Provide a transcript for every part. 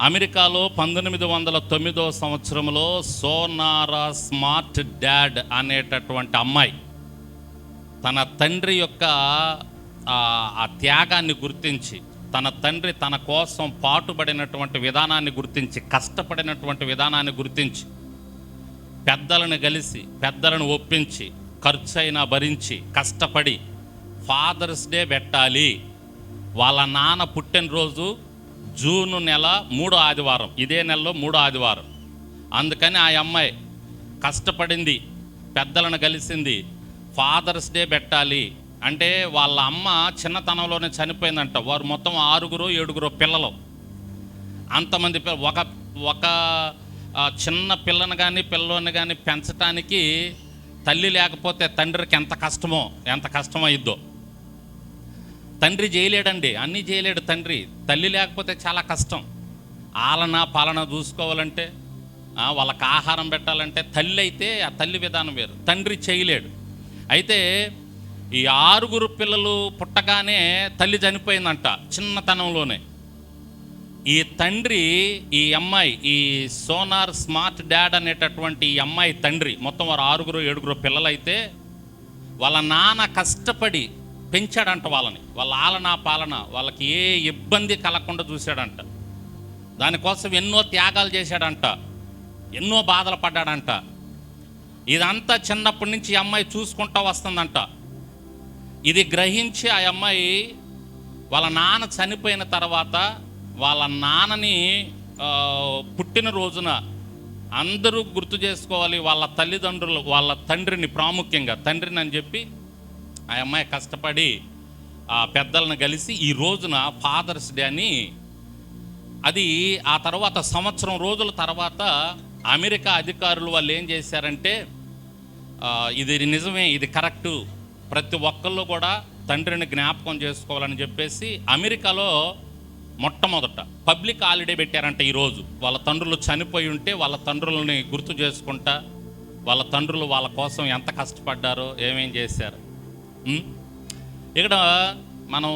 అమెరికాలో 1909 సంవత్సరంలో సోనారా smart dad అనేటటువంటి అమ్మాయి తన తండ్రి యొక్క ఆ త్యాగాన్ని గుర్తించి, తన తండ్రి తన కోసం పాటుపడినటువంటి విధానాన్ని గుర్తించి, కష్టపడినటువంటి విధానాన్ని గుర్తించి, పెద్దలను కలిసి పెద్దలను ఒప్పించి ఖర్చైనా భరించి కష్టపడి ఫాదర్స్ డే పెట్టాలి. వాళ్ళ నాన్న పుట్టినరోజు జూన్ నెల 3వ ఆదివారం, ఇదే నెలలో 3వ ఆదివారం. అందుకని ఆ అమ్మాయి కష్టపడింది, పెద్దలను కలిసింది, ఫాదర్స్ డే పెట్టాలి అంటే. వాళ్ళ అమ్మ చిన్నతనంలోనే చనిపోయిందంట. వారు మొత్తం 6-7 పిల్లలు. అంతమంది ఒక చిన్న పిల్లని కానీ పిల్లోని కానీ పెంచడానికి తల్లి లేకపోతే తండ్రికి ఎంత కష్టమో ఇద్దో. తండ్రి చేయలేడండి, అన్నీ చేయలేడు తండ్రి. తల్లి లేకపోతే చాలా కష్టం. ఆలన పాలన చూసుకోవాలంటే, వాళ్ళకి ఆహారం పెట్టాలంటే తల్లి అయితే ఆ తల్లి విధానం వేరు, తండ్రి చేయలేడు. అయితే ఈ 6 పిల్లలు పుట్టగానే తల్లి చనిపోయిందంట చిన్నతనంలోనే. ఈ తండ్రి, ఈ అమ్మాయి, ఈ సోనార్ స్మార్ట్ డాడ్ అనేటటువంటి ఈ అమ్మాయి తండ్రి, మొత్తం వారు 6-7 పిల్లలైతే వాళ్ళ నాన్న కష్టపడి పెంచాడంట వాళ్ళని. వాళ్ళ ఆలన పాలన వాళ్ళకి ఏ ఇబ్బంది కలగకుండా చూశాడంట. దానికోసం ఎన్నో త్యాగాలు చేశాడంట, ఎన్నో బాధలు పడ్డాడంట. ఇదంతా చిన్నప్పటి నుంచి ఈ అమ్మాయి చూసుకుంటూ వస్తుందంట. ఇది గ్రహించి ఆ అమ్మాయి వాళ్ళ నాన్న చనిపోయిన తర్వాత వాళ్ళ నాన్నని పుట్టినరోజున అందరూ గుర్తు చేసుకోవాలి, వాళ్ళ తల్లిదండ్రులు, వాళ్ళ తండ్రిని, ప్రాముఖ్యంగా తండ్రిని అని చెప్పి ఆ అమ్మాయి కష్టపడి ఆ పెద్దలను కలిసి ఈ రోజున ఫాదర్స్ డే అని. అది ఆ తర్వాత సంవత్సరం రోజుల తర్వాత అమెరికా అధికారులు వాళ్ళు ఏం చేశారంటే, ఇది నిజమే, ఇది కరెక్టు, ప్రతి ఒక్కళ్ళు కూడా తండ్రిని జ్ఞాపకం చేసుకోవాలని చెప్పేసి అమెరికాలో మొట్టమొదట పబ్లిక్ హాలిడే పెట్టారంట. ఈరోజు వాళ్ళ తండ్రులు చనిపోయి ఉంటే వాళ్ళ తండ్రులని గుర్తు చేసుకుంటా, వాళ్ళ తండ్రులు వాళ్ళ కోసం ఎంత కష్టపడ్డారో, ఏమేం చేశారు. ఇక్కడ మనం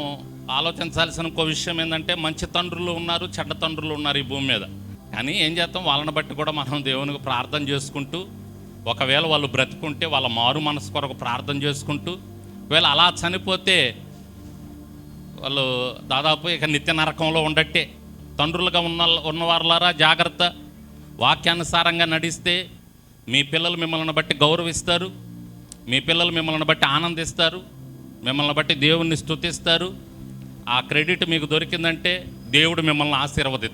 ఆలోచించాల్సిన ఇంకో విషయం ఏంటంటే, మంచి తండ్రులు ఉన్నారు, చెడ్డ తండ్రులు ఉన్నారు ఈ భూమి మీద. కానీ ఏం చేస్తాం, వాళ్ళని బట్టి కూడా మనం దేవునికి ప్రార్థన చేసుకుంటూ, ఒకవేళ వాళ్ళు బ్రతుకుంటే వాళ్ళ మారు మనసు కొరకు ప్రార్థన చేసుకుంటూ, ఒకవేళ అలా చనిపోతే వాళ్ళు దాదాపు ఇక నిత్య నరకంలో ఉండట్టే. తండ్రులుగా ఉన్నవారులారా జాగ్రత్త. వాక్యానుసారంగా నడిస్తే మీ పిల్లలు మిమ్మల్ని బట్టి గౌరవిస్తారు, మీ పిల్లలు మిమ్మల్ని బట్టి ఆనందిస్తారు, మిమ్మల్ని బట్టి దేవుణ్ణి స్తుతిస్తారు. ఆ క్రెడిట్ మీకు దొరికిందంటే దేవుడు మిమ్మల్ని ఆశీర్వదిస్తారు.